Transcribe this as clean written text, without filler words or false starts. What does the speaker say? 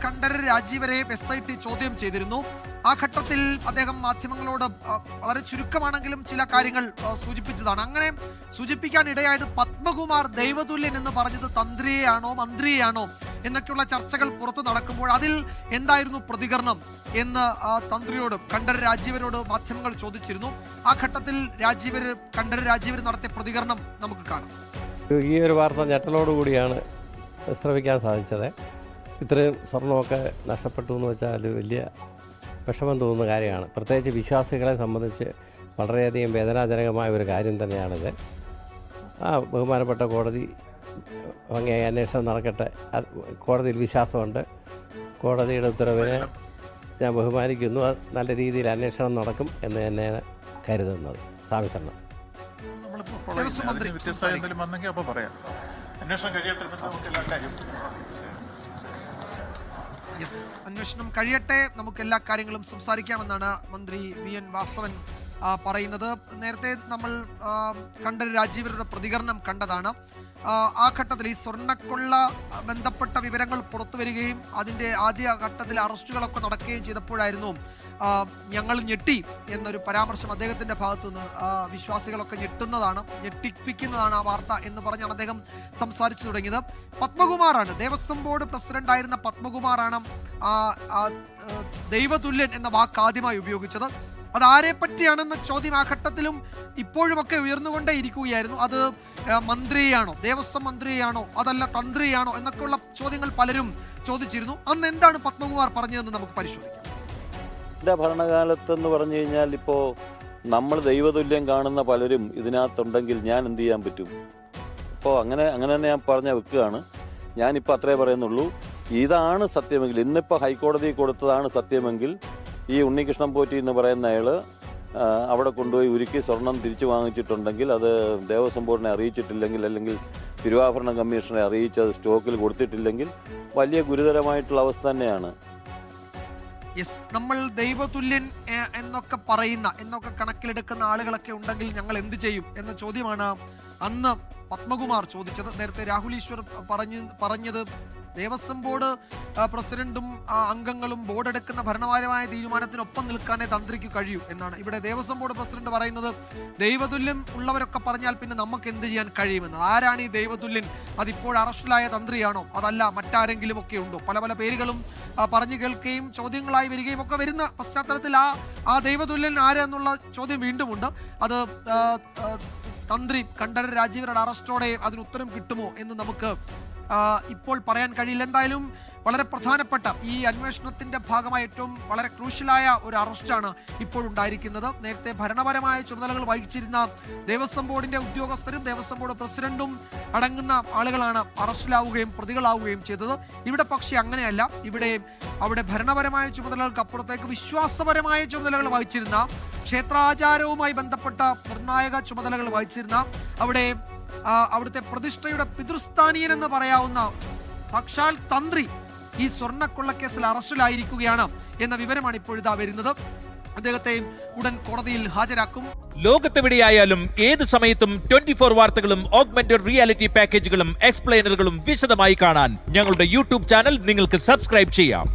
Kandararu രാജീവരെ SIT ചോദ്യം ചെയ്തിരുന്നു. ആ ഘട്ടത്തിൽ അദ്ദേഹം മാധ്യമങ്ങളോട് വളരെ ചുരുക്കമാണെങ്കിലും ചില കാര്യങ്ങൾ സൂചിപ്പിച്ചതാണ്. അങ്ങനെ സൂചിപ്പിക്കാൻ ഇടയായത് പത്മകുമാർ ദൈവതുല്യൻ എന്ന് പറഞ്ഞത് തന്ത്രിയെയാണോ മന്ത്രിയെയാണോ എന്നൊക്കെയുള്ള ചർച്ചകൾ പുറത്തു നടക്കുമ്പോൾ അതിൽ എന്തായിരുന്നു പ്രതികരണം എന്ന് തന്ത്രിയോട് കണ്ഠരര് രാജീവരോട് മാധ്യമങ്ങൾ ചോദിച്ചിരുന്നു. ആ ഘട്ടത്തിൽ കണ്ഠരര് രാജീവർ നടത്തിയ പ്രതികരണം നമുക്ക് കാണാം. ഈ ഒരു വാർത്ത ഞെട്ടലോടുകൂടിയാണ് ശ്രമിക്കാൻ സാധിച്ചത്. ഇത്രയും സ്വർണ്ണമൊക്കെ നഷ്ടപ്പെട്ടു എന്ന് വെച്ചാൽ വലിയ വിഷമം തോന്നുന്ന കാര്യമാണ്. പ്രത്യേകിച്ച് വിശ്വാസികളെ സംബന്ധിച്ച് വളരെയധികം വേദനാജനകമായ ഒരു കാര്യം തന്നെയാണിത്. ബഹുമാനപ്പെട്ട കോടതി ഭംഗിയായി അന്വേഷണം നടക്കട്ടെ. കോടതിയിൽ വിശ്വാസമുണ്ട്. കോടതിയുടെ ഉത്തരവിനെ ഞാൻ ബഹുമാനിക്കുന്നു. അത് നല്ല രീതിയിൽ അന്വേഷണം നടക്കും എന്ന് തന്നെയാണ് കരുതുന്നത്. സാമിശരണം. അന്വേഷണം കഴിയട്ടെ, നമുക്ക് എല്ലാ കാര്യങ്ങളും സംസാരിക്കാമെന്നാണ് മന്ത്രി VN വാസവൻ പറയുന്നത്. നേരത്തെ നമ്മൾ കണ്ഠരര് രാജീവരുടെ പ്രതികരണം കണ്ടതാണ്. ആ ഘട്ടത്തിൽ ഈ സ്വർണ്ണക്കൊള്ള ബന്ധപ്പെട്ട വിവരങ്ങൾ പുറത്തു വരികയും അതിൻ്റെ ആദ്യ ഘട്ടത്തിൽ അറസ്റ്റുകളൊക്കെ നടക്കുകയും ചെയ്തപ്പോഴായിരുന്നു ഞങ്ങൾ ഞെട്ടി എന്നൊരു പരാമർശം അദ്ദേഹത്തിൻ്റെ ഭാഗത്തു നിന്ന്. വിശ്വാസികളൊക്കെ ഞെട്ടിപ്പിക്കുന്നതാണ് ആ വാർത്ത എന്ന് പറഞ്ഞാണ് അദ്ദേഹം സംസാരിച്ചു തുടങ്ങിയത്. പത്മകുമാറാണ്, ദേവസ്വം ബോർഡ് പ്രസിഡന്റ് ആയിരുന്ന പത്മകുമാറാണ് ദൈവതുല്യൻ എന്ന വാക്ക് ആദ്യമായി ഉപയോഗിച്ചത്. അത് ആരെ പറ്റിയാണെന്ന ചോദ്യം ആ ഘട്ടത്തിലും ഇപ്പോഴുമൊക്കെ ഉയർന്നുകൊണ്ടേ ഇരിക്കുകയായിരുന്നു. അത് മന്ത്രിയാണോ, ദേവസ്വം മന്ത്രിയാണോ, അതല്ല തന്ത്രിയാണോ എന്നൊക്കെയുള്ള ചോദ്യങ്ങൾ പലരും ചോദിച്ചിരുന്നു. അന്ന് എന്താണ് പത്മകുമാർ പറഞ്ഞതെന്ന് നമുക്ക് പരിശോധിക്കാം. എൻ്റെ ഭരണകാലത്തെന്ന് പറഞ്ഞു കഴിഞ്ഞാൽ ഇപ്പോൾ നമ്മൾ ദൈവതുല്യം കാണുന്ന പലരും ഇതിനകത്തുണ്ടെങ്കിൽ ഞാൻ എന്ത് ചെയ്യാൻ പറ്റും? അപ്പോൾ അങ്ങനെ തന്നെ ഞാൻ പറഞ്ഞ വെക്കുകയാണ്. ഞാനിപ്പോൾ അത്രേ പറയുന്നുള്ളൂ. ഇതാണ് സത്യമെങ്കിൽ, ഇന്നിപ്പോൾ ഹൈക്കോടതി കൊടുത്തതാണ് സത്യമെങ്കിൽ, ഈ ഉണ്ണികൃഷ്ണൻ പോറ്റി എന്ന് പറയുന്ന അയാൾ അവിടെ കൊണ്ടുപോയി ഉരുക്കി സ്വർണം തിരിച്ചു വാങ്ങിച്ചിട്ടുണ്ടെങ്കിൽ, അത് ദേവസ്വം ബോർഡിനെ അറിയിച്ചിട്ടില്ലെങ്കിൽ, അല്ലെങ്കിൽ തിരുവാഭരണ കമ്മീഷനെ അറിയിച്ചത് സ്റ്റോക്കിൽ കൊടുത്തിട്ടില്ലെങ്കിൽ വലിയ ഗുരുതരമായിട്ടുള്ള അവസ്ഥ തന്നെയാണ്. നമ്മൾ ദൈവതുല്യൻ എന്നൊക്കെ കണക്കിലെടുക്കുന്ന ആളുകളൊക്കെ ഉണ്ടെങ്കിൽ ഞങ്ങൾ എന്ത് ചെയ്യും എന്ന ചോദ്യമാണ് അന്ന് പത്മകുമാർ ചോദിച്ചത്. നേരത്തെ രാഹുൽ ഈശ്വർ പറഞ്ഞത് ദേവസ്വം ബോർഡ് പ്രസിഡന്റും അംഗങ്ങളും ബോർഡ് എടുക്കുന്ന ഭരണപരമായ തീരുമാനത്തിനൊപ്പം നിൽക്കാനേ തന്ത്രിക്ക് കഴിയൂ എന്നാണ്. ഇവിടെ ദേവസ്വം ബോർഡ് പ്രസിഡന്റ് പറയുന്നത് ദൈവതുല്യം ഉള്ളവരൊക്കെ പറഞ്ഞാൽ പിന്നെ നമുക്ക് എന്ത് ചെയ്യാൻ കഴിയുമെന്ന്. ആരാണ് ഈ ദൈവതുല്യൻ? അതിപ്പോൾ അറസ്റ്റിലായ തന്ത്രിയാണോ, അതല്ല മറ്റാരെങ്കിലും ഒക്കെ ഉണ്ടോ? പല പല പേരുകളും പറഞ്ഞു കേൾക്കുകയും ചോദ്യങ്ങളായി വരികയും ഒക്കെ വരുന്ന പശ്ചാത്തലത്തിൽ ആ ദൈവതുല്യൻ ആര് എന്നുള്ള ചോദ്യം വീണ്ടുമുണ്ട്. അത് തന്ത്രി കണ്ഠരര് രാജീവരുടെ അറസ്റ്റോടെ അതിന് ഉത്തരം കിട്ടുമോ എന്ന് നമുക്ക് ഇപ്പോൾ പറയാൻ കഴിയില്ല. എന്തായാലും വളരെ പ്രധാനപ്പെട്ട ഈ അന്വേഷണത്തിന്റെ ഭാഗമായി ഏറ്റവും വളരെ ക്രൂഷ്യലായ ഒരു അറസ്റ്റാണ് ഇപ്പോഴുണ്ടായിരിക്കുന്നത്. നേരത്തെ ഭരണപരമായ ചുമതലകൾ വഹിച്ചിരുന്ന ദേവസ്വം ബോർഡിന്റെ ഉദ്യോഗസ്ഥരും ദേവസ്വം ബോർഡ് പ്രസിഡന്റും അടങ്ങുന്ന ആളുകളാണ് അറസ്റ്റിലാവുകയും പ്രതികളാവുകയും ചെയ്തത്. ഇവിടെ പക്ഷേ അങ്ങനെയല്ല. അവിടെ ഭരണപരമായ ചുമതലകൾക്ക് അപ്പുറത്തേക്ക് വിശ്വാസപരമായ ചുമതലകൾ വഹിച്ചിരുന്ന, ക്ഷേത്രാചാരവുമായി ബന്ധപ്പെട്ട നിർണായക ചുമതലകൾ വഹിച്ചിരുന്ന, അവിടുത്തെ പ്രതിഷ്ഠയുടെ പിതൃസ്ഥാനീയൻ എന്ന് പറയാവുന്ന സാക്ഷാൽ തന്ത്രി ഈ സ്വർണ്ണക്കൊള്ളക്കേസിൽ അറസ്റ്റിലായിരിക്കുകയാണ് എന്ന വിവരമാണ് ഇപ്പോഴിതാ വരുന്നത്. അദ്ദേഹത്തെയും ഉടൻ കോടതിയിൽ ഹാജരാക്കും. ലോകത്തെവിടെയായാലും ഏത് സമയത്തും 24 വാർത്തകളും ഓഗ്മെന്റഡ് റിയാലിറ്റി പാക്കേജുകളും എക്സ്പ്ലെയിനറുകളും വിശദമായി കാണാൻ ഞങ്ങളുടെ YouTube ചാനൽ നിങ്ങൾക്ക് സബ്സ്ക്രൈബ് ചെയ്യാം.